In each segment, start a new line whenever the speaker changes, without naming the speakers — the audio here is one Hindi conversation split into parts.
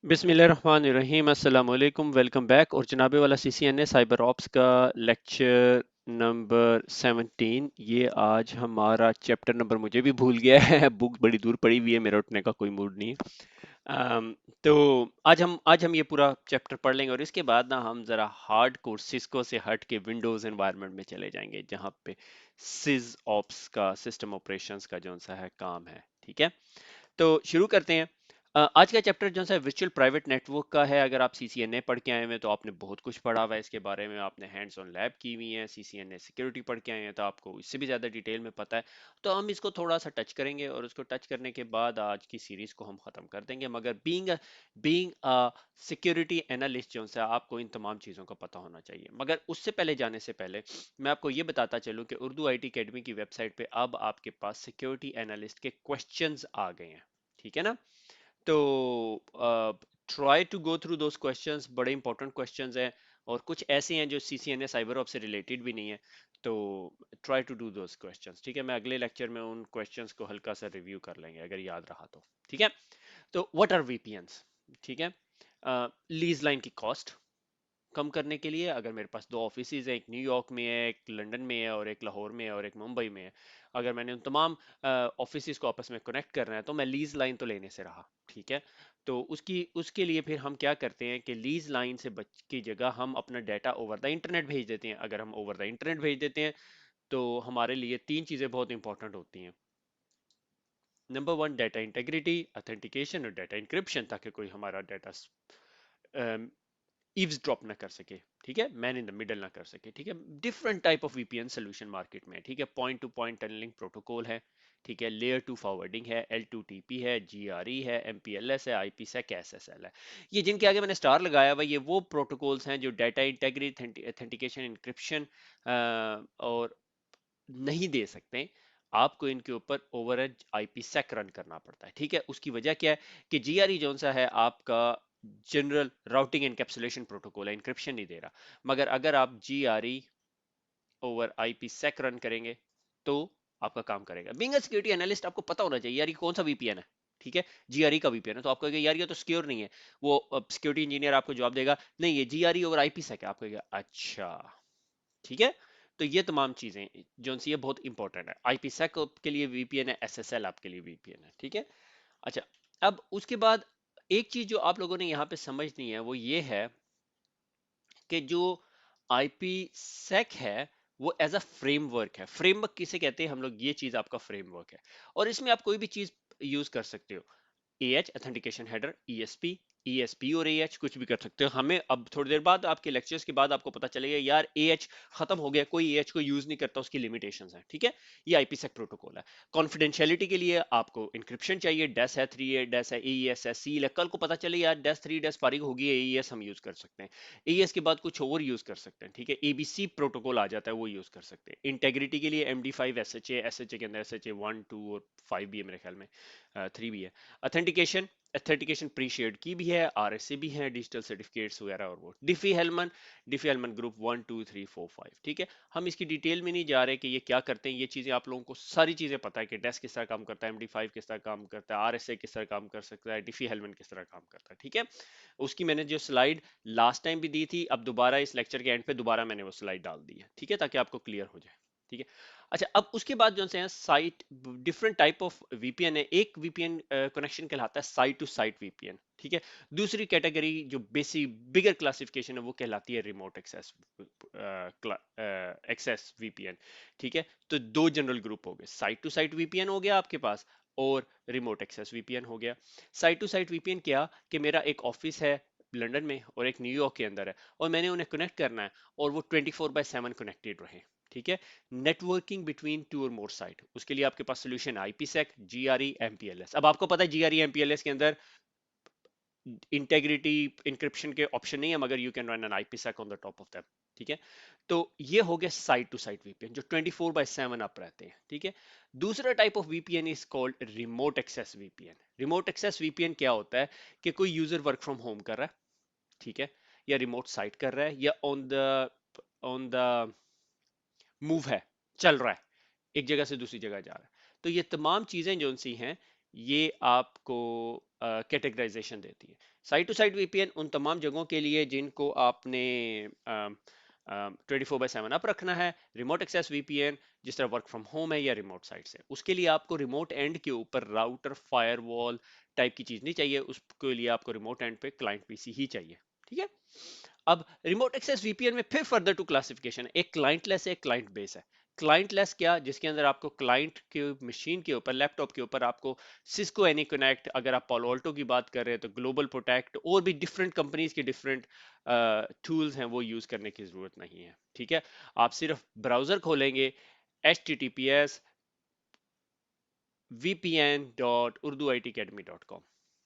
बिस्मिल्लाहिर्रहमानिर्रहीम अस्सलाम वालेकुम वेलकम बैक। और जनाबे वाला सीसीएनए साइबर ऑप्स का लेक्चर नंबर 17। ये आज हमारा चैप्टर नंबर मुझे भी भूल गया है बुक बड़ी दूर पड़ी हुई है, मेरा उठने का कोई मूड नहीं है। तो आज हम ये पूरा चैप्टर पढ़ लेंगे और इसके बाद ना हम जरा हार्ड कोर सिस्को से हट के विंडोज एनवायरनमेंट में चले जाएंगे, जहाँ पे सिज ऑप्स का सिस्टम ऑपरेशंस का जो सा है काम है। ठीक है, तो शुरू करते हैं। आज का चैप्टर जो है वर्चुअल प्राइवेट नेटवर्क का है। अगर आप सीसीएनए पढ़ के आए हैं तो आपने बहुत कुछ पढ़ा हुआ है इसके बारे में, आपने हैंड्स ऑन लैब की हुई है, सीसीएनए सिक्योरिटी पढ़ के आए हैं तो आपको इससे भी ज़्यादा डिटेल में पता है। तो हम इसको थोड़ा सा टच करेंगे और उसको टच करने के बाद आज की सीरीज को हम ख़त्म कर देंगे। मगर बीइंग सिक्योरिटी एनालिस्ट जो है आपको इन तमाम चीज़ों का पता होना चाहिए। मगर उससे पहले जाने से पहले मैं आपको ये बताता चलूँ कि उर्दू IT अकेडमी की वेबसाइट पे अब आपके पास सिक्योरिटी एनालिस्ट के क्वेश्चंस आ गए हैं। ठीक है ना? तो try to go through those questions, बड़े इंपॉर्टेंट क्वेश्चंस हैं और कुछ ऐसे हैं जो सीसीएनए साइबर ऑप से रिलेटेड भी नहीं है। तो try to do those questions. ठीक है, मैं अगले लेक्चर में उन क्वेश्चंस को हल्का सा रिव्यू कर लेंगे अगर याद रहा तो। ठीक है, तो व्हाट आर वीपीएन्स? ठीक है, लीज लाइन की कॉस्ट कम करने के लिए, अगर मेरे पास दो ऑफिसेज हैं, एक न्यूयॉर्क में है, एक लंदन में है और एक लाहौर में है और एक मुंबई में है, अगर मैंने उन तमाम ऑफिसेज को आपस में कनेक्ट करना है तो मैं लीज लाइन तो लेने से रहा। ठीक है, तो उसकी उसके लिए फिर हम क्या करते हैं कि लीज लाइन से बच की जगह हम अपना डाटा ओवर द इंटरनेट भेज देते हैं। अगर हम ओवर द इंटरनेट भेज देते हैं तो हमारे लिए तीन चीज़ें बहुत इंपॉर्टेंट होती हैं। Number one, data integrity, authentication और डाटा इंक्रिप्शन, ताकि कोई हमारा डाटा ईव्स ड्रॉप ना कर सके। ठीक है, मैन इन द मिडल ना कर सके। ठीक है, different type of VPN solution market में। ठीक है, point to point tunnelling protocol है। ठीक है, लेयर टू फॉरवर्डिंग है, L2TP है, GRE है, MPLS है, IPsec है, SSL है। ये जिनके आगे मैंने स्टार लगाया हुआ, ये वो प्रोटोकॉल्स हैं जो डाटा इंटेग्रिटी, ऑथेंटिकेशन, इंक्रिप्शन और नहीं दे सकते। आपको इनके ऊपर ओवरएज IPsec रन करना पड़ता है। ठीक है, उसकी वजह क्या है कि GRE जो सा है आपका जनरल राउटिंग एनकैप्सुलेशन प्रोटोकॉल है, इंक्रिप्शन नहीं दे रहा। मगर अगर आप GRE ओवर IPsec रन करेंगे तो आपका काम करेगा। बीइंग अ सिक्योरिटी एनालिस्ट आपको पता होना चाहिए यार ये कौन सा VPN है। ठीक है, GRE का VPN है तो आपको यार ये तो सिक्योर नहीं है। वो सिक्योरिटी इंजीनियर आपको जवाब देगा नहीं ये GRE ओवर IPsec है। आपको अच्छा, ठीक है। तो ये तमाम चीजें जो सी ये बहुत इंपॉर्टेंट है। IPsec के लिए VPN है, SSL आपके लिए VPN है। ठीक है, अच्छा। अब उसके बाद एक चीज जो आप लोगों ने यहाँ पे समझनी है वो ये है कि जो IPsec है वो एज अ फ्रेमवर्क है। फ्रेमवर्क किसे कहते हैं हम लोग, ये चीज आपका फ्रेमवर्क है और इसमें आप कोई भी चीज यूज कर सकते हो। AH ऑथेंटिकेशन हेडर, ESP और AH कुछ भी कर सकते हो। हमें अब थोड़ी देर बाद आपके लेक्चर्स के बाद आपको पता चलेगा यार AH खत्म हो गया, कोई AH को यूज नहीं करता, उसकी लिमिटेशंस हैं। ठीक है, ये IPsec प्रोटोकॉल है। कॉन्फिडेंशियलिटी के लिए आपको इंक्रिप्शन चाहिए, डैश है, 3 है, डैश है, AES है, सील है। कल को पता चले यार डैश 3 डैश फारिग होगी, AES हम यूज कर सकते हैं। AES के बाद कुछ और यूज कर सकते हैं। ठीक है, ABC प्रोटोकॉल आ जाता है, वो यूज कर सकते हैं। इंटेग्रिटी के लिए MD5 SHA के अंदर SHA 1 2 और 5 भी है मेरे ख्याल में, 3 भी है। ऑथेंटिकेशन, ऑथेंटिकेशन प्री शेयर्ड की भी है, RSA भी है, डिजिटल सर्टिफिकेट्स वगैरह और वो डिफी हेलमन ग्रुप 1 2 3 4 5। ठीक है, हम इसकी डिटेल में नहीं जा रहे कि ये क्या करते हैं। ये चीजें आप लोगों को सारी चीजें पता है कि डेस्क किस तरह काम करता है, MD5 किस तरह काम करता है, RSA किस तरह काम कर सकता है, डिफी हेलमन किस तरह काम करता है। ठीक है, उसकी मैंने जो स्लाइड लास्ट टाइम भी दी थी, अब दोबारा इस लेक्चर के एंड पे दोबारा मैंने वो स्लाइड डाल दी है। ठीक है, ताकि आपको क्लियर हो जाए। ठीक है, अच्छा। अब उसके बाद जो है site, different type of VPN है। एक VPN कनेक्शन कहलाता है साइट टू साइट VPN। ठीक है, दूसरी कैटेगरी जो बेसिक बिगर क्लासिफिकेशन है वो कहलाती है रिमोट एक्सेस एक्सेस VPN। ठीक है, तो दो जनरल ग्रुप हो गए, साइट टू साइट VPN हो गया आपके पास और रिमोट एक्सेस VPN हो गया। साइट टू साइट VPN क्या कि मेरा एक ऑफिस है लंदन में और एक न्यूयॉर्क के अंदर है और मैंने उन्हें कनेक्ट करना है और वो 24/7 कनेक्टेड रहे। ठीक है, नेटवर्किंग बिटवीन टू और मोर साइट, उसके लिए आपके पास सोल्यूशन IPsec, GRE, MPLS। अब आपको पता है GRE MPLS के अंदर इंटेग्रिटी इंक्रिप्शन के ऑप्शन नहीं है, मगर you can run an IPsec on the top of that. ठीक है, तो ये हो गया साइट टू साइट VPN जो 24/7 आप रहते हैं। ठीक है, दूसरा type of VPN is called remote access VPN। Remote access VPN क्या होता है कि कोई यूजर वर्क फ्रॉम होम कर रहा है, ठीक है, या रिमोट साइट कर रहा है या ऑन द मूव है, चल रहा है, एक जगह से दूसरी जगह जा रहा है। तो ये तमाम चीजें जो सी हैं ये आपको कैटेगराइजेशन देती है। साइट टू साइट वीपीएन उन तमाम जगहों के लिए जिनको आपने 24/7 अप रखना है। रिमोट एक्सेस वीपीएन जिस तरह वर्क फ्रॉम होम है या रिमोट साइट से, उसके लिए आपको रिमोट एंड के ऊपर राउटर फायरवॉल टाइप की चीज नहीं चाहिए, उसके लिए आपको रिमोट एंड पे क्लाइंट पीसी ही चाहिए। ठीक है। अब रिमोट एक्सेस वीपीएन में फिर फर्दर टू क्लासिफिकेशन, एक क्लाइंटलेस है, एक क्लाइंट बेस है। क्लाइंटलेस क्या, जिसके अंदर आपको क्लाइंट के मशीन के ऊपर, लैपटॉप के ऊपर आपको सिस्को एनी कनेक्ट, अगर आप पालो अल्टो की बात कर रहे हैं तो ग्लोबल प्रोटेक्ट, और भी डिफरेंट कंपनीज के डिफरेंट टूल्स हैं, वो यूज करने की जरूरत नहीं है। ठीक है। आप सिर्फ ब्राउजर खोलेंगे https vpn.urduitacademy.com।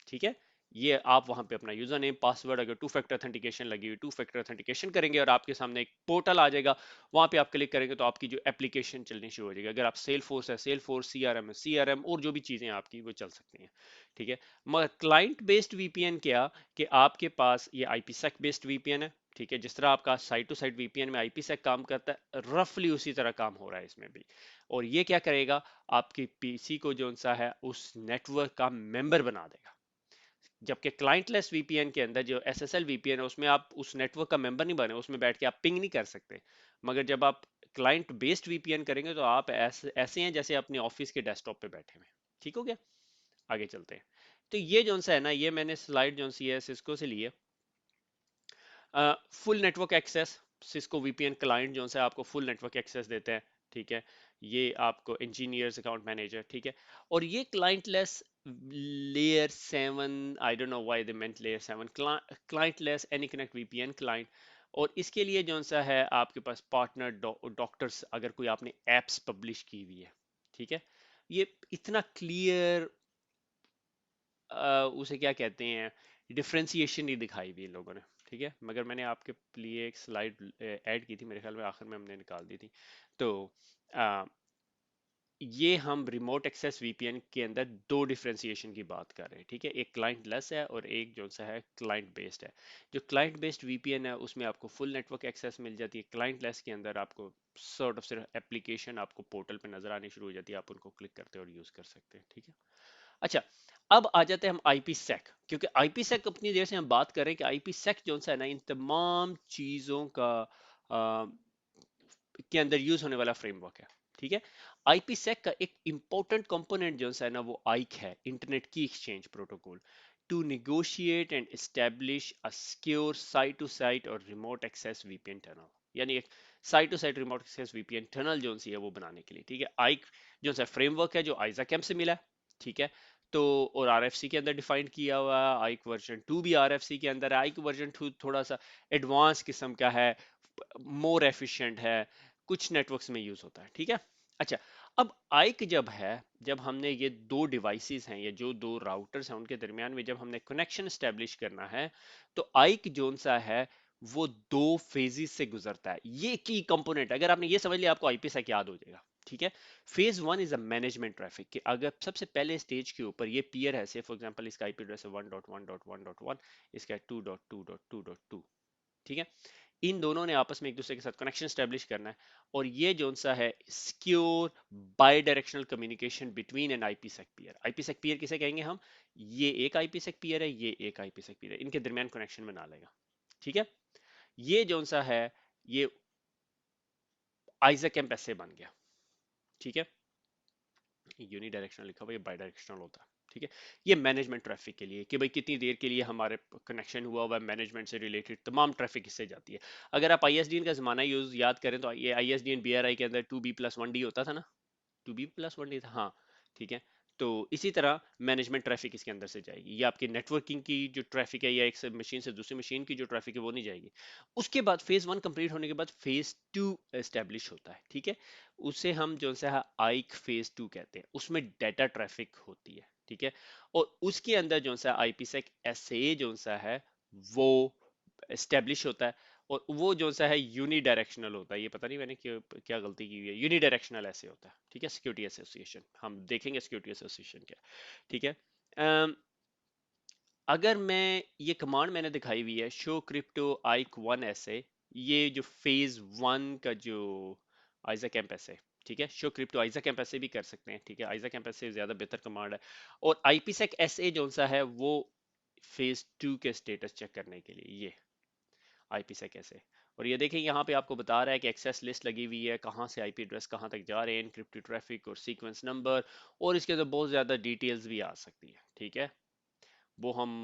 ठीक है। ये आप वहां पे अपना यूजर नेम पासवर्ड, अगर टू फैक्टर ऑथेंटिकेशन लगी हुई, टू फैक्टर ऑथेंटिकेशन करेंगे और आपके सामने एक पोर्टल आ जाएगा। वहां पे आप क्लिक करेंगे तो आपकी जो एप्लीकेशन चलनी शुरू हो जाएगी। अगर आप सेल फोर्स है, सेल फोर्स, सीआरएम है, सीआरएम, और जो भी चीजें आपकी वो चल सकती हैं। ठीक है। मगर क्लाइंट बेस्ड वीपीएन क्या, कि आपके पास ये आईपीसेक बेस्ड वीपीएन है। ठीक है। जिस तरह आपका साइट टू साइट वीपीएन में आईपीसेक काम करता है, रफली उसी तरह काम हो रहा है इसमें भी। और ये क्या करेगा, आपके पीसी को जो सा है उस नेटवर्क का मेंबर बना देगा। जबकि क्लाइंटलेस वीपीएन के अंदर जो एसएसएल वीपीएन है, उसमें आप उस नेटवर्क का मेंबर नहीं बने, उसमें बैठ के आप पिंग नहीं कर सकते। मगर जब आप क्लाइंट बेस्ड वीपीएन करेंगे तो आप ऐसे हैं जैसे अपने ऑफिस के डेस्कटॉप पे बैठे हुए। ठीक हो गया। आगे चलते हैं। तो ये जो सा है ना, ये मैंने स्लाइड जो सी है सिस्को से लिए। Full network access, Cisco VPN client जो है आपको फुल नेटवर्क एक्सेस देते हैं। ठीक है। ये आपको इंजीनियर्स, अकाउंट मैनेजर, ठीक है। और ये client less layer 7, I don't know why they meant layer 7, client less any connect VPN client. और इसके लिए जो सा है आपके पास पार्टनर डॉक्टर्स, अगर कोई आपने एप्स पब्लिश की हुई है। ठीक है। ये इतना क्लियर, उसे क्या कहते हैं, डिफ्रेंसिएशन नहीं दिखाई हुई इन लोगों ने। ठीक है। मगर मैंने आपके लिए एक स्लाइड ऐड की थी, मेरे ख्याल में आखिर में हमने निकाल दी थी। तो आ, ये हम रिमोट एक्सेस वीपीएन के अंदर दो डिफ्रेंसिएशन की बात कर रहे हैं। ठीक है। एक क्लाइंट लेस है और एक जो सा है क्लाइंट बेस्ड है। जो क्लाइंट बेस्ड वीपीएन है उसमें आपको फुल नेटवर्क एक्सेस मिल जाती है। क्लाइंट लेस के अंदर आपको सॉर्ट ऑफ सिर्फ एप्लीकेशन आपको पोर्टल पे नजर आनी शुरू हो जाती है, आप उनको क्लिक करते हैं और यूज कर सकते हैं। ठीक है। अच्छा, अब आ जाते हैं हम आईपी सेक, क्योंकि आईपी सेक अपनी देर से हम बात कर रहे हैं कि आईपी सेक जो है ना, इन तमाम चीजों का के अंदर यूज होने वाला फ्रेमवर्क है। ठीक है। आईपी सेक का एक इंपॉर्टेंट कंपोनेंट जो है ना, वो आइक है, internet key exchange protocol, to negotiate and establish a secure site to site और remote access VPN टनल। यानी एक site to site remote access VPN tunnel जो सी है वो बनाने के लिए। ठीक है। आइक जो सा फ्रेमवर्क है, जो आइजाकैम से मिला है। ठीक है। तो और आरएफसी के अंदर डिफाइंड किया हुआ है। आइक वर्जन 2 भी आरएफसी के अंदर है। आइक वर्जन 2 थोड़ा सा एडवांस किस्म का है, मोर एफिशिएंट है, कुछ नेटवर्क्स में यूज होता है। ठीक है। अच्छा, अब आइक जब है, जब हमने ये दो डिवाइसेस हैं, ये जो दो राउटर्स हैं, उनके दरमियान में जब हमने कनेक्शन स्टैब्लिश करना है, तो आइक जोन सा है वो दो फेजेस से गुजरता है। ये की कंपोनेंट, अगर आपने ये समझ लिया आपको आईपी सेक याद हो जाएगा। ठीक है। Phase one is a management traffic, कि अगर सबसे पहले स्टेज के ऊपर ये पीयर है, से फॉर एग्जांपल इसका आईपी एड्रेस है 1.1.1.1, इसका 2.2.2.2। ठीक है। इन दोनों ने आपस में एक दूसरे के साथ कनेक्शन स्टैब्लिश करना है। और ये जो सा है secure bidirectional communication between an IPsec peer. IPsec peer किसे कहेंगे हम, ये एक आईपीसेक पीयर है, ये एक आईपीसेक पीयर है, इनके दरमियान कनेक्शन बना लेगा। ठीक है। ये जो सा है, ये आइजैक ऐसे बन गया। ठीक है। यूनी डायरेक्शनल लिखा हुआ, ये बाई डायरेक्शनल होता है। ठीक है। ये मैनेजमेंट ट्रैफिक के लिए, कि भाई कितनी देर के लिए हमारे कनेक्शन हुआ हुआ है, मैनेजमेंट से रिलेटेड तमाम ट्रैफिक इससे जाती है। अगर आप आईएसडीएन का जमाना यूज याद करें तो ये आईएसडीएन बीआरआई के अंदर 2B+1D होता था ना, 2B+1D था, हाँ। ठीक है। तो इसी तरह मैनेजमेंट ट्रैफिक इसके अंदर से जाएगी। ये आपकी नेटवर्किंग की जो ट्रैफिक है, या एक मशीन से दूसरी मशीन की जो ट्रैफिक है वो नहीं जाएगी। उसके बाद फेज वन कंप्लीट होने के बाद फेज टू एस्टेब्लिश होता है। ठीक है। उसे हम जो है आइक फेज टू कहते हैं, उसमें डाटा ट्रैफिक होती है। ठीक है। और उसके अंदर जो सा आईपीसेक एसए जो सा है वो एस्टेब्लिश होता है। और वो जो सा है यूनी डायरेक्शनल होता है। ये पता नहीं मैंने क्या क्या गलती की हुई है, यूनी डायरेक्शनल ऐसे होता है। ठीक है। सिक्योरिटी एसोसिएशन, हम देखेंगे सिक्योरिटी एसोसिएशन क्या। ठीक है। अम, अगर मैं ये कमांड मैंने दिखाई हुई है, शो क्रिप्टो आइक वन ऐसे, ये जो फेज वन का जो आइजैक कैंप ऐसे। ठीक है। शो क्रिप्टो आइजा कैंप ऐसे भी कर सकते हैं, ठीक है, आइजा कैंप ऐसे ज्यादा बेहतर कमांड है। और आईपीसेक एसए जो सा है वो फेज 2 के स्टेटस चेक करने के लिए, ये आईपीसेक एसए। और ये देखिए यहाँ पे आपको बता रहा है कि एक्सेस लिस्ट लगी हुई है, कहाँ से आईपी एड्रेस कहाँ तक जा रहे हैं, इनक्रिप्टेड ट्रैफिक और सीक्वेंस नंबर, और इसके अंदर बहुत ज्यादा डिटेल्स भी आ सकती है, ठीक है। वो हम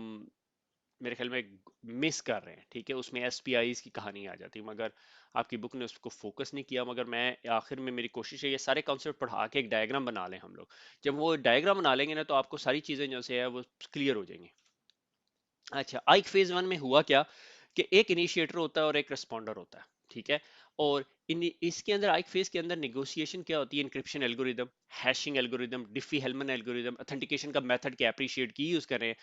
मेरे ख्याल में मिस कर रहे हैं, ठीक है, उसमें एसपीआईज की कहानी आ जाती है, मगर आपकी बुक ने उसको फोकस नहीं किया। मगर मैं आखिर में मेरी कोशिश है ये सारे कॉन्सेप्ट पढ़ा के एक डायग्राम बना लें हम लोग। जब वो डायग्राम बना लेंगे ना तो आपको सारी चीजें जो से है वो क्लियर हो जाएंगी। अच्छा, आइक फेज 1 में हुआ क्या कि एक इनिशिएटर होता है और एक रिस्पॉन्डर होता है, ठीक है। और इसके अंदर आइक फेज के अंदर नेगोशिएशन क्या होती है, encryption algorithm, hashing algorithm, Diffie Hellman algorithm, authentication का मेथड के अप्रिशिएट की यूज कर रहे हैं,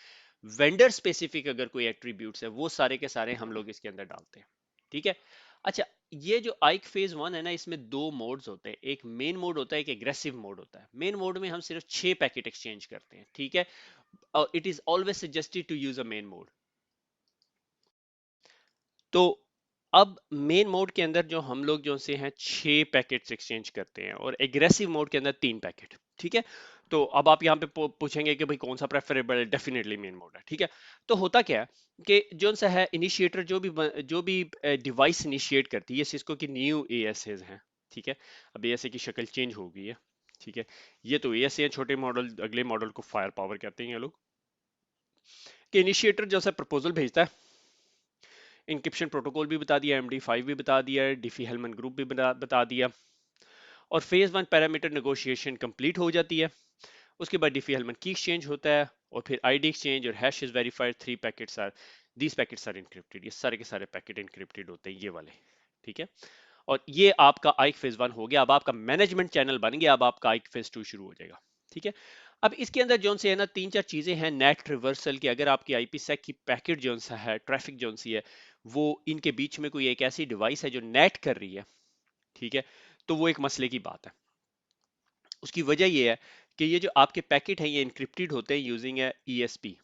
वेंडर स्पेसिफिक अगर कोई एट्रीब्यूट्स है वो सारे के सारे हम लोग इसके अंदर डालते हैं, ठीक है। अच्छा, ये जो आइक फेज 1 है ना, इसमें दो मोड्स होते हैं, एक मेन मोड होता है, एक एग्रेसिव मोड होता है। मेन मोड में हम सिर्फ 6 पैकेट एक्सचेंज करते हैं, ठीक है। It is always suggested to use a main mode. तो अब मेन मोड के अंदर जो हम लोग जो से हैं 6 पैकेट्स एक्सचेंज करते हैं, और एग्रेसिव मोड के अंदर 3 पैकेट, ठीक है। तो अब आप यहाँ पे पूछेंगे कि भाई कौन सा प्रेफरेबल है, डेफिनेटली मेन मोड है, ठीक है। तो होता क्या है कि जो सा है इनिशिएटर जो भी डिवाइस इनिशिएट करती है, सिस्को की न्यू एएसएस हैं, ठीक है। अब एएसए की शक्ल चेंज हो गई है, ठीक है। ये तो एएसए है, छोटे मॉडल, अगले मॉडल को फायर पावर कहते हैं ये लोग। कि इनिशिएटर जो सा प्रपोजल भेजता है, इंक्रिप्शन प्रोटोकॉल भी बता दिया, MD5 भी बता दिया, डिफी हेलमन ग्रुप भी बता दिया, और फेज 1 पैरामीटर नेगोशिएशन कंप्लीट हो जाती है। उसके बाद डिफी हेलमन की एक्सचेंज होता है, और फिर आईडी एक्सचेंज और hash is verified, 3 packets are, these packets are encrypted, ये सारे के सारे पैकेट इनक्रिप्टेड होते हैं, ये वाले, ठीक है। और ये आपका आइक फेज 1 हो गया। अब आपका मैनेजमेंट चैनल बन गया, अब आपका आइक फेज 2 शुरू हो जाएगा, ठीक है। अब इसके अंदर जोन से है ना 3-4 चीजें हैं नेट रिवर्सल की। अगर आपकी आईपी सेक की पैकेट जोन सा है, ट्रैफिक जोन सी है, वो इनके बीच में कोई एक ऐसी डिवाइस है जो नेट कर रही है, ठीक है, तो वो एक मसले की बात है। उसकी वजह ये है कि ये जो आपके पैकेट हैं ये इंक्रिप्टेड होते हैं यूजिंग ईएसपी,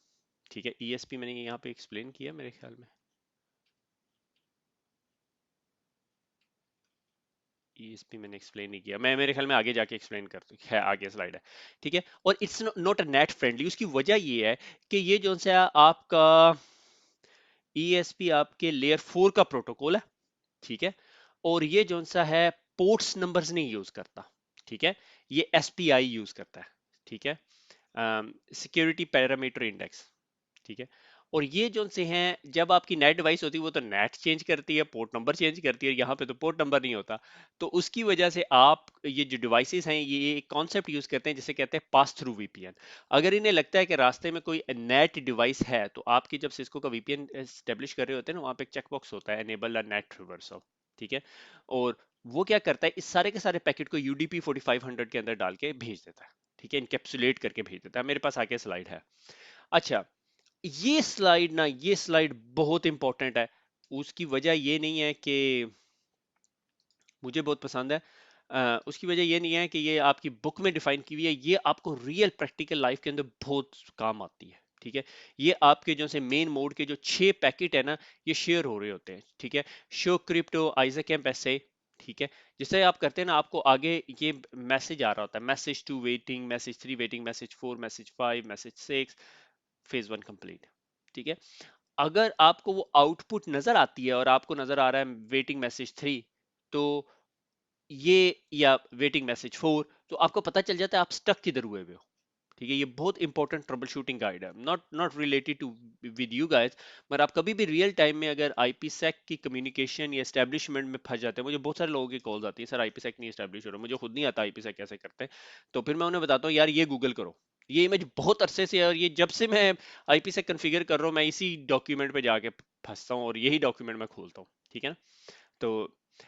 ठीक है। ईएसपी मैंने यहाँ पे एक्सप्लेन किया मेरे ख्याल में, ईएसपी मैंने एक्सप्लेन नहीं किया, मैं मेरे ख्याल में आगे जाके एक्सप्लेन कर दूँ, है आगे स्लाइड है, ठीक है। और it's not a net friendly. उसकी वजह ये है कि ये जो सा आपका ईएसपी आपके लेयर 4 का प्रोटोकॉल है, ठीक है। और ये जो सा है पोर्ट्स नंबर्स नहीं यूज करता, ठीक है, ये एसपीआई यूज करता है, ठीक है, सिक्योरिटी पैरामीटर इंडेक्स, ठीक है। और ये जो से हैं, जब आपकी नेट डिवाइस होती है वो तो नेट चेंज करती है, पोर्ट नंबर चेंज करती है, यहाँ पे तो पोर्ट नंबर नहीं होता। तो उसकी वजह से आप ये जो डिवाइसेस हैं ये एक कॉन्सेप्ट यूज करते हैं जिसे कहते हैं पास थ्रू वीपीएन। अगर इन्हें लगता है कि रास्ते में कोई नेट डिवाइस है, तो आपकी जब सिस्को का वीपीएन एस्टेब्लिश कर रहे होते हैं ना, वहाँ पे एक चेकबॉक्स होता है, एनेबल अ नेट रिवर्सल, ठीक है। और वो क्या करता है, इस सारे के सारे पैकेट को यूडीपी 4500 के अंदर डाल के भेज देता है, ठीक है, इनकेप्सुलेट करके भेज देता है। मेरे पास आगे स्लाइड है। अच्छा, ये स्लाइड ना, ये स्लाइड बहुत इंपॉर्टेंट है। उसकी वजह ये नहीं है कि मुझे बहुत पसंद है, उसकी वजह ये नहीं है कि ये आपकी बुक में डिफाइन की हुई है, ये आपको रियल प्रैक्टिकल लाइफ के अंदर बहुत काम आती है, ठीक है। ये आपके जो से मेन मोड के जो 6 पैकेट है ना, ये शेयर हो रहे होते हैं, ठीक है। शो क्रिप्टो आइजैक ऐसे, ठीक है। जिससे आप करते हैं ना, आपको आगे ये मैसेज आ रहा होता है, message 2 waiting, message 3 waiting, message 4, message 5, message 6, phase 1 complete, ठीक है। अगर आपको वो आउटपुट नजर आती है और आपको नजर आ रहा है वेटिंग मैसेज 3, तो ये, या वेटिंग मैसेज 4, तो आपको पता चल जाता है आप स्टक किधर हुए हुए हो, ठीक है। ये बहुत इंपॉर्टेंट ट्रबल शूटिंग गाइड है, not related to with you guys. मगर आप कभी भी रियल टाइम में अगर आईपी सेक की कम्युनिकेशन या एस्टेब्लिशमेंट में फंस जाते हैं, मुझे बहुत सारे लोगों की कॉल्स आती है, सर आईपी सेक नहीं एस्टेब्लिश हो रहा, मुझे खुद नहीं आता आईपी सेक कैसे करते हैं। तो फिर मैं उन्हें बताता हूँ, यार ये गूगल करो, ये इमेज बहुत अरसे से है, और ये जब से मैं आईपी सेक कन्फिगर कर रहा हूँ मैं इसी डॉक्यूमेंट पे जाके फंसता हूँ और यही डॉक्यूमेंट मैं खोलता हूँ, ठीक है ना। तो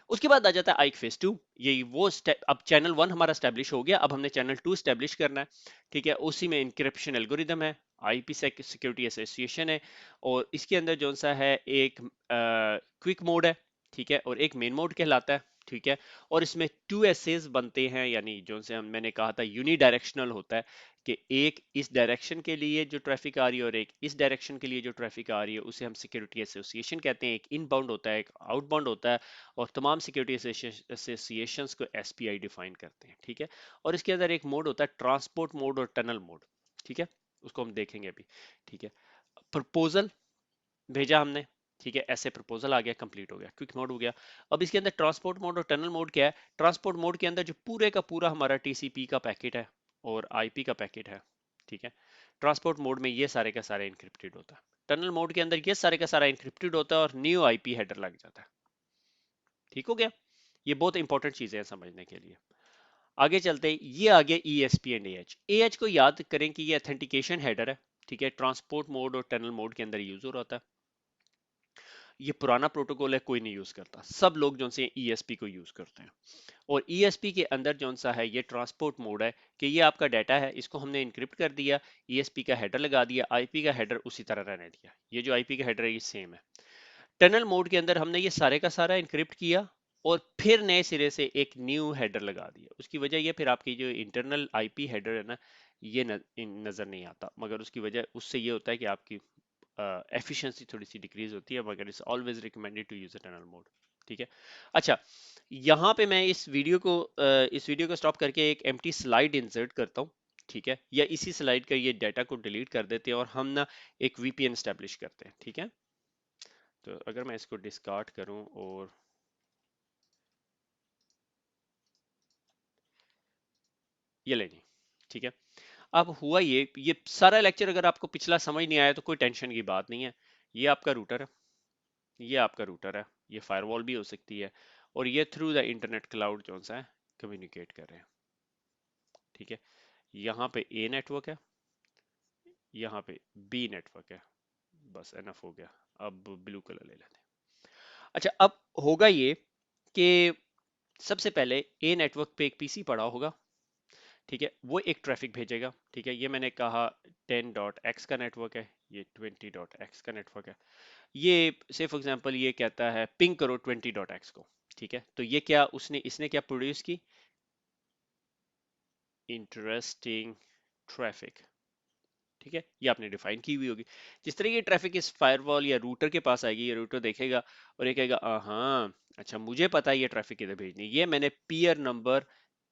उसके बाद आ जाता है आइक फेज 2। यही वो स्टेप, अब चैनल 1 हमारा स्टैब्लिश हो गया, अब हमने चैनल 2 स्टैब्लिश करना है, ठीक है। उसी में इंक्रिप्शन एल्गोरिदम है, आईपी सिक्योरिटी एसोसिएशन है, और इसके अंदर जो सा है एक क्विक मोड है, ठीक है, और एक मेन मोड कहलाता है, ठीक है। और इसमें 2 एसेस बनते हैं, यानी जो से हम मैंने कहा था यूनी डायरेक्शनल होता है, कि एक इस डायरेक्शन के लिए जो ट्रैफिक आ रही है और एक इस डायरेक्शन के लिए जो ट्रैफिक आ रही है, उसे हम सिक्योरिटी एसोसिएशन कहते हैं। एक इनबाउंड होता है, एक आउटबाउंड होता है, और तमाम सिक्योरिटी एसोसिएशंस को एसपीआई डिफाइन करते हैं, ठीक है। और इसके अंदर एक मोड होता है ट्रांसपोर्ट मोड और टनल मोड, ठीक है, उसको हम देखेंगे अभी, ठीक है। प्रपोजल भेजा हमने, ठीक है, ऐसे प्रपोजल आ गया, कंप्लीट हो गया, क्विक मोड हो गया। अब इसके अंदर ट्रांसपोर्ट मोड और टनल मोड क्या है? ट्रांसपोर्ट मोड के अंदर जो पूरे का पूरा हमारा टीसीपी का पैकेट है और आईपी का पैकेट है, ठीक है, ट्रांसपोर्ट मोड में ये सारे का सारा इंक्रिप्टेड होता है। टनल मोड के अंदर ये सारे का सारा इंक्रिप्टेड होता है और न्यू आईपी हेडर लग जाता है। ठीक हो गया? ये बहुत इंपॉर्टेंट चीजें हैं समझने के लिए। आगे चलते हैं, ये आ गया ESP एंड AH। AH को याद करें कि ये ऑथेंटिकेशन हेडर है, ठीक है, ट्रांसपोर्ट मोड और टनल मोड के अंदर यूज हो रहा था। ये पुराना प्रोटोकॉल है, कोई नहीं यूज करता, सब लोग जो से ESP को यूज करते हैं। और ESP के अंदर जो सा है ये ट्रांसपोर्ट मोड है, कि ये आपका डाटा है, इसको हमने इनक्रिप्ट कर दिया, ESP का हेडर लगा दिया, IP का हेडर उसी तरह रहने दिया, ये जो IP का हेडर है ये सेम है। टनल मोड के अंदर हमने ये सारे का सारा इनक्रिप्ट किया और फिर नए सिरे से एक न्यू हेडर लगा दिया। उसकी वजह ये, फिर आपकी जो इंटरनल IP हेडर है ना, ये नजर नहीं आता, मगर उसकी वजह उससे ये होता है कि आपकी एफिशिएंसी थोड़ी सी डिक्रीज होती है, मगर it's always recommended to use a tunnel mode, ठीक है। अच्छा, यहाँ पे मैं इस वीडियो को स्टॉप करके एक एम्प्टी स्लाइड इंसर्ट करता हूँ, ठीक है, या इसी स्लाइड का ये डाटा को डिलीट कर देते हैं और हम ना एक VPN स्टैब्लिश करते हैं, ठीक है। तो अगर मैं इसको डिस्कार्ड करूं और ये ले जी, ठीक है। अब हुआ ये सारा लेक्चर अगर आपको पिछला समझ नहीं आया तो कोई टेंशन की बात नहीं है। ये आपका रूटर है, ये आपका रूटर है, ये फायरवॉल भी हो सकती है, और ये थ्रू द इंटरनेट क्लाउड जो सा है कम्युनिकेट कर रहे हैं, ठीक है। यहाँ पे A नेटवर्क है, यहाँ पे B नेटवर्क है, बस एनफ हो गया। अब ब्लू कलर ले लेते हैं। अच्छा, अब होगा ये कि सबसे पहले A नेटवर्क पे एक पीसी पड़ा होगा, ठीक है, वो एक ट्रैफिक भेजेगा, ठीक है। ये मैंने कहा 10.x का नेटवर्क है, ये 20.x का नेटवर्क है। ये से फॉर एग्जांपल ये कहता है पिंग करो 20.x को, ठीक है। तो ये क्या इसने क्या प्रोड्यूस की? इंटरेस्टिंग ट्रैफिक, ठीक है, ये आपने डिफाइन की हुई होगी। जिस तरह ये ट्रैफिक इस फायरवॉल या रूटर के पास आएगी, ये रूटर देखेगा और ये कहेगा हाँ अच्छा मुझे पता है ये ट्रैफिक किधर भेजनी है, ये मैंने पीयर नंबर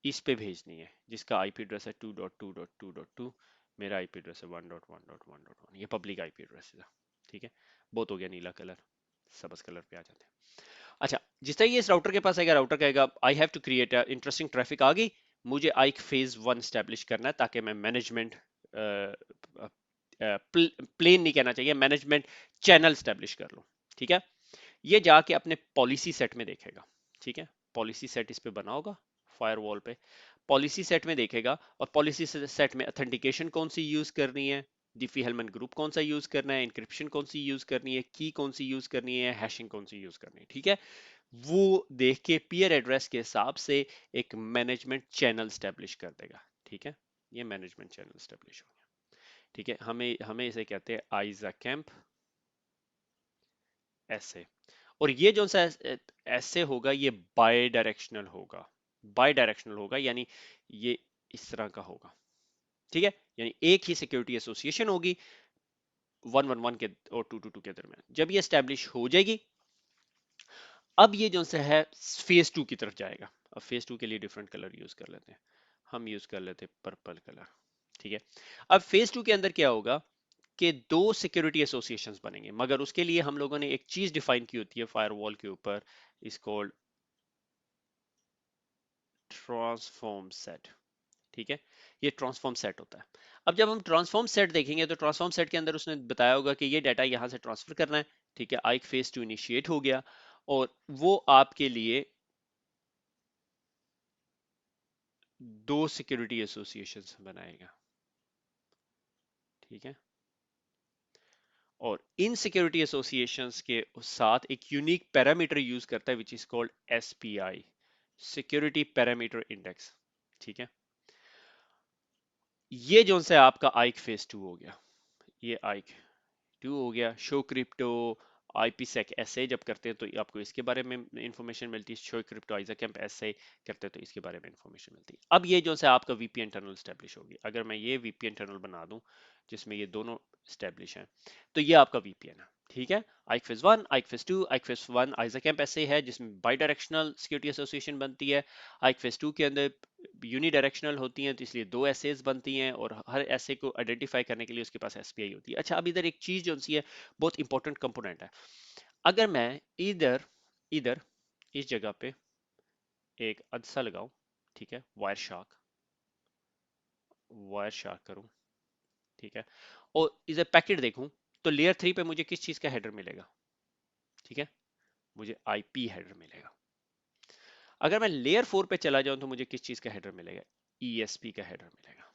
इस पे भेजनी है जिसका आईपी एड्रेस है 2.2.2.2, मेरा आईपी एड्रेस है 1.1.1.1, ये पब्लिक आईपी एड्रेस है, ठीक है। बहुत हो गया, नीला कलर, सबस कलर पे आ जाते हैं। अच्छा, जिस तरह ये इस राउटर के पास आएगा, राउटर कहेगा I have to create interesting traffic आ गई, मुझे आइक फेज 1 स्टैब्लिश करना है ताकि मैं मैनेजमेंट प्लेन नहीं कहना चाहिए, मैनेजमेंट चैनल स्टैब्लिश कर लूं, ठीक है। ये जाके अपने पॉलिसी सेट में देखेगा, ठीक है, पॉलिसी सेट इस पे बना होगा फायरवॉल पे, पॉलिसी सेट में देखेगा और पॉलिसी सेट में ऑथेंटिकेशन कौन सी यूज करनी है, डिफी हेलमन ग्रुप कौन सा यूज करना है, इंक्रिप्शन कौन सी यूज करनी है, की कौन सी यूज करनी है, हैशिंग कौन सी यूज करनी है, ठीक है। वो देख के पीयर एड्रेस के हिसाब से एक मैनेजमेंट चैनल स्टैब्लिश कर देगा, ठीक है। ये मैनेजमेंट चैनल स्टैब्लिश हो गया, ठीक है। हमें हमें इसे कहते हैं आइजा कैंप ऐसे। और ये जो सा ऐसे होगा, ये बाय डायरेक्शनल होगा, बाय डायरेक्शनल होगा, यानी ये इस तरह का होगा, ठीक है। यानी एक ही सिक्योरिटी एसोसिएशन होगी 111 के और 222 के दरमियान। जब ये स्टैब्लिश हो जाएगी, अब ये जो सा है फेज 2 की तरफ जाएगा। अब फेज 2 के लिए डिफरेंट कलर यूज कर लेते हैं, हम यूज कर लेते हैं पर्पल कलर, ठीक है। अब फेज 2 के अंदर क्या होगा कि दो सिक्योरिटी एसोसिएशंस बनेंगे, मगर उसके लिए हम लोगों ने एक चीज डिफाइन की होती है फायरवॉल के ऊपर, इज कॉल्ड ट्रांसफॉर्म सेट, ठीक है। ये ट्रांसफॉर्म सेट होता है। अब जब हम ट्रांसफॉर्म सेट देखेंगे तो ट्रांसफॉर्म सेट के अंदर उसने बताया होगा कि ये डाटा यहां से ट्रांसफर करना है, ठीक है। आइक फेज 2 इनिशिएट हो गया और वो आपके लिए दो सिक्योरिटी एसोसिएशंस बनाएगा, ठीक है। और इन सिक्योरिटी एसोसिएशंस के साथ एक यूनिक पैरामीटर यूज करता है which is called SPI, security parameter index, ठीक है। ये जो से आपका आइक फेज 2 हो गया, ये आइक 2 हो गया, शो क्रिप्टो, IPsec ऐसे जब करते हैं तो आपको इसके बारे में इंफॉर्मेशन मिलती है, शो क्रिप्टो आइजाकैम्प ऐसे करते हैं तो इसके बारे में इंफॉर्मेशन मिलती है। अब ये जो है आपका VPN टनल स्टैब्लिश होगी, अगर मैं ये VPN टनल बना दूं जिसमें ये दोनों स्टैब्लिश हैं, तो ये आपका VPN है, ठीक है। ICFIS 1, ICFIS 2, ICFIS 1 आइजाकैम्प ऐसे है जिसमें बाई डायरेक्शनल सिक्योरिटी एसोसिएशन बनती है। ICFIS 2 के अंदर यूनी डायरेक्शनल होती हैं, तो इसलिए दो एसेज बनती हैं और हर एसे को आइडेंटिफाई करने के लिए उसके पास SPI होती है। अच्छा, अब इधर एक चीज जो सी है बहुत इंपॉर्टेंट कंपोनेंट है। अगर मैं इधर इधर इस जगह पे एक अदसा लगाऊं, ठीक है, वायर शार्क करूं, ठीक है, और इधर पैकेट देखूं, तो लेयर 3 पे मुझे किस चीज का हेडर मिलेगा, ठीक है, मुझे IP हेडर मिलेगा। अगर मैं लेयर 4 पे चला जाऊं तो मुझे किस चीज का हेडर मिलेगा, ESP का हेडर मिलेगा।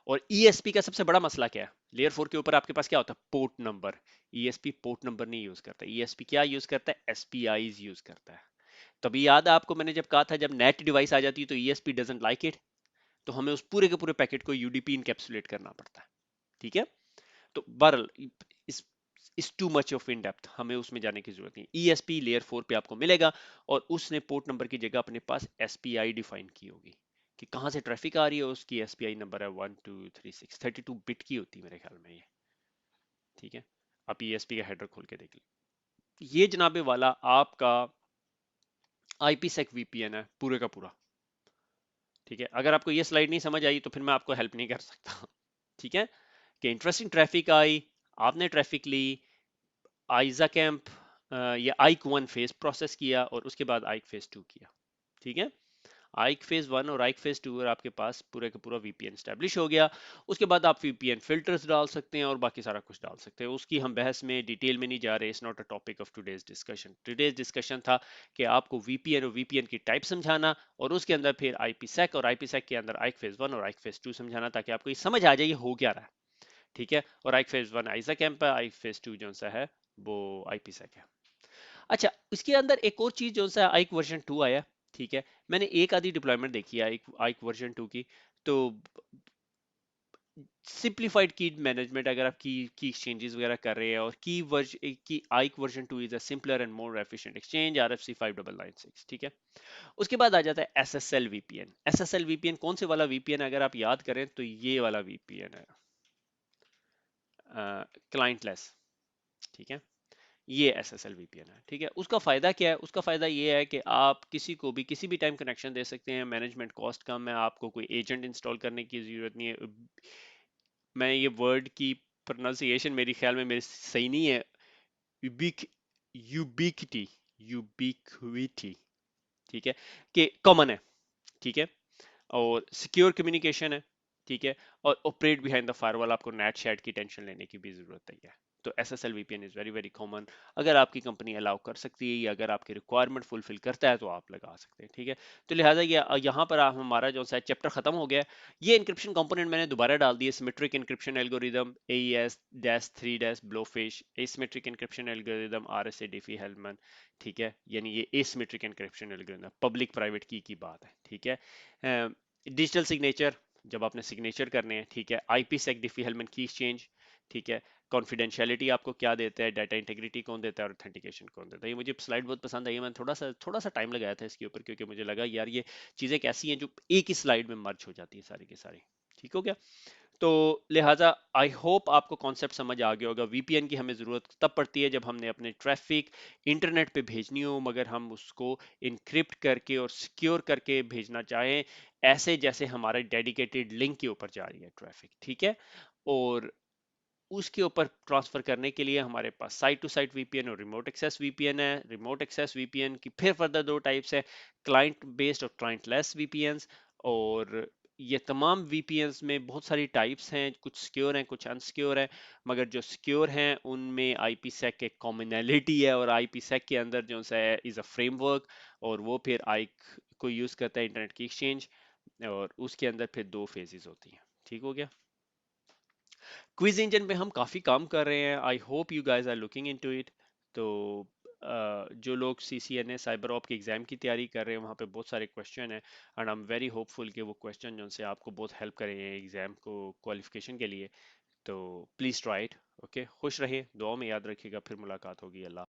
और ESP का सबसे बड़ा मसला क्या है, लेयर 4 के ऊपर आपके पास क्या होता है, port number. ESP port number नहीं यूज करता, ESP क्या यूज करता है, SPIs यूज करता है। तभी याद है आपको मैंने जब कहा था जब नेट डिवाइस आ जाती है तो ESP डजंट लाइक इट, तो हमें उस पूरे के पूरे पैकेट को UDP इनकैप्सुलेट करना पड़ता है, ठीक है। तो बहरल इस इस too much of in depth, हमें उसमें जाने की जरूरत नहीं। ESP लेयर 4 पे आपको मिलेगा और उसने पोर्ट नंबर की जगह अपने पास SPI डिफाइन की होगी कि कहां से ट्रैफिक आ रही है, उसकी SPI नंबर है 1236, 32 बिट की होती है मेरे ख्याल में ये, ठीक है। आप ESP का हेडर खोल के देख लीजिए, ये जनाबे वाला आपका IPsec VPN है पूरे का पूरा, ठीक है। अगर आपको ये स्लाइड नहीं समझ आई तो फिर मैं आपको हेल्प नहीं कर सकता ठीक है, कि इंटरेस्टिंग ट्रैफिक आई, आपने ट्रैफिक ली, आइजा कैंप या आइक 1 फेज प्रोसेस किया और उसके बाद आइक फेज 2 किया, ठीक है। आइक फेज 1 और आइक फेज 2 और आपके पास पूरे का पूरा VPN स्टैब्लिश हो गया। उसके बाद आप VPN फिल्टर्स डाल सकते हैं और बाकी सारा कुछ डाल सकते हैं, उसकी हम बहस में डिटेल में नहीं जा रहे, it's not a topic of today's discussion. Today's discussion था कि आपको VPN और VPN की टाइप समझाना और उसके अंदर फिर IPsec और IPsec के अंदर आइक फेज 1 और आइक फेज 2 समझाना, ताकि आपको ये समझ आ जाए ये हो क्या रहा है, ठीक है। और आइक फेज 1 आइजा कैंप है, आइक फेज 2 जो सा है वो IPsec है। अच्छा, इसके अंदर एक और चीज जो सा आइक वर्जन 2 आया, ठीक है। मैंने एक आधी डिप्लॉयमेंट देखी है आइक आइक वर्जन 2 की, तो सिंप्लीफाइड की मैनेजमेंट अगर आप की एक्सचेंजेस वगैरह कर रहे हैं और की आइक version 2 is a simpler and more efficient exchange RFC 5996, ठीक है। उसके बाद आ जाता है SSL VPN। SSL VPN कौन से वाला VPN, अगर आप याद करें तो ये वाला VPN है, क्लाइंटलेस, ठीक है। ये SSL VPN है, ठीक है। उसका फायदा क्या है, उसका फायदा ये है कि आप किसी को भी किसी भी टाइम कनेक्शन दे सकते हैं, मैनेजमेंट कॉस्ट कम है, आपको कोई एजेंट इंस्टॉल करने की जरूरत नहीं है। मैं ये वर्ड की प्रोनाउंसिएशन मेरी ख्याल में मेरी सही नहीं है, यूबिक यूबिकिटी यूबिक्विटी, ठीक है, कि कॉमन है, ठीक है, और सिक्योर कम्युनिकेशन है, ठीक है, और ऑपरेट बिहाइंड द फायरवॉल, आपको नेट शेड की टेंशन लेने की भी जरूरत नहीं है। तो SSL VPN is very very common, अगर आपकी कंपनी अलाउ कर सकती है या अगर आपकी रिक्वायरमेंट फुलफिल करता है तो आप लगा सकते हैं, ठीक है। तो लिहाजा ये यहाँ पर हमारा जो सा चैप्टर खत्म हो गया है। ये इंक्रिप्शन कंपोनेंट मैंने दोबारा डाल दिए, symmetric encryption algorithm AES-3 Blowfish, asymmetric encryption algorithm RSA Diffie Hellman, ठीक है, यानी ये asymmetric encryption algorithm public private की बात है, ठीक है। डिजिटल सिग्नेचर, जब आपने सिग्नेचर करने हैं, ठीक है। IPsec डिफी हेल्मन की एक्सचेंज, ठीक है। कॉन्फिडेंशियलिटी आपको क्या देता है, डाटा इंटीग्रिटी कौन देता है और ऑथेंटिकेशन कौन देता है। ये मुझे स्लाइड बहुत पसंद आई है, मैंने थोड़ा सा टाइम लगाया था इसके ऊपर, क्योंकि मुझे लगा यार ये चीजें कैसी हैं जो एक ही स्लाइड में मर्ज हो जाती है सारी की सारी, ठीक हो गया। तो लिहाजा आई होप आपको कॉन्सेप्ट समझ आ गया होगा। VPN की हमें ज़रूरत तब पड़ती है जब हमने अपने ट्रैफिक इंटरनेट पे भेजनी हो, मगर हम उसको इनक्रिप्ट करके और सिक्योर करके भेजना चाहें, ऐसे जैसे हमारे डेडिकेटेड लिंक के ऊपर जा रही है ट्रैफिक, ठीक है। और उसके ऊपर ट्रांसफर करने के लिए हमारे पास साइट टू साइट VPN और रिमोट एक्सेस VPN है। रिमोट एक्सेस VPN की फिर फर्दर दो टाइप्स है, क्लाइंट बेस्ड और क्लाइंट लेस VPNs। और ये तमाम VPNs में बहुत सारी टाइप्स हैं, कुछ सिक्योर हैं कुछ अनसिक्योर हैं, मगर जो सिक्योर हैं उनमें IPsec एक कॉमनैलिटी है और IPsec के अंदर जो है इज़ अ फ्रेमवर्क, और वो फिर आइक को यूज़ करता है इंटरनेट की एक्सचेंज, और उसके अंदर फिर दो फेजेस होती हैं, ठीक हो गया। क्विज इंजन पे हम काफ़ी काम कर रहे हैं, I hope you guys are looking into it. तो जो लोग CCNA साइबर ऑप के एग्ज़ाम की तैयारी कर रहे हैं वहाँ पे बहुत सारे क्वेश्चन हैं, and I am very hopeful कि वो क्वेश्चन जो से आपको बहुत हेल्प करेंगे एग्ज़ाम को क्वालिफिकेशन के लिए। तो प्लीज ट्राई इट। ओके, खुश रहिए, दुआ में याद रखिएगा, फिर मुलाकात होगी। अल्लाह।